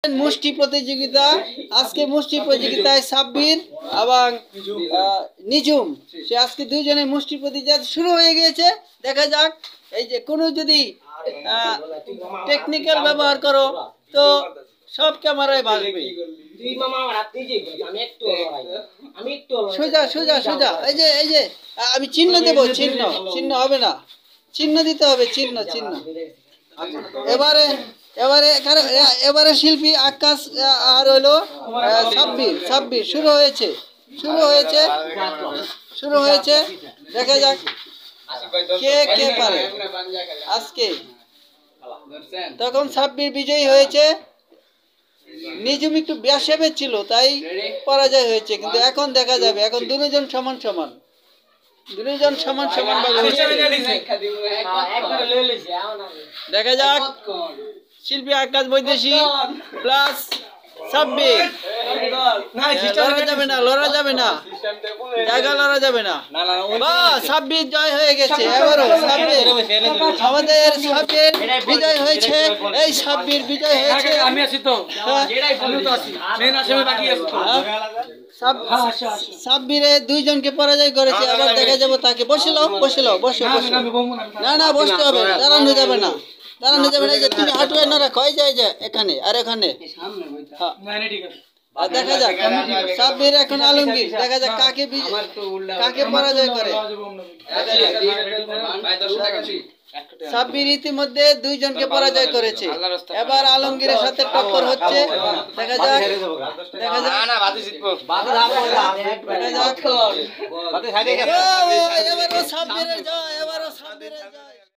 মুষ্টি প্রতিযোগিতা আজকে মুষ্টি প্রতিযোগিতায় সাব্বির এবং নিজুম সে আজকে দুইজনের মুষ্টি প্রতিযোগিতা শুরু হয়ে গিয়েছে। দেখা যাক, এই যে কোনো যদি টেকনিক্যাল ব্যবহার করো তো সব ক্যামেরায় বাজবে। সোজা সোজা সোজা, এই যে আমি চিহ্ন দেব, চিহ্ন হবে না, চিহ্ন দিতে হবে, চিহ্ন। এবারে শিল্পী আকাশ আর হলো সাব্বির শুরু হয়েছে। দেখা যাক কে পারে আজকে। তখন সাব্বির বিজয়ী হয়েছে, নিজুম একটু বেশাবে ছিল তাই পরাজয় হয়েছে, কিন্তু এখন দেখা যাবে, এখন দুজন সমান দেখা যাক। শিল্পী আকাশ বৈদেশী প্লাস সাব্বির, লড়া যাবে না, জায়গা লড়া যাবে না। সাব্বির জয় হয়ে গেছে। এবারও আমাদের সাব্বির বিজয় হয়েছে, এই সাব্বির বিজয় হয়েছে। সাব্বিরে দুইজনকে পরাজয় করেছে। আবার দেখা যাবো তাকে। বসো, না বসতে হবে, দাঁড়ানো যাবে না। যে তুমি হাঁটুয়ে না রাখো, যে এখানে আর এখানে। দেখা যাক সাব্বির এখন আলমগীর, দেখা যাক কাকে পরাজয় করে। সাব্বির ইতিমধ্যে দুইজনকে পরাজয় করেছে, এবার আলমগীরের সাথে টক্কর হচ্ছে। দেখা যাক এবারও সাব্বিরের জয়।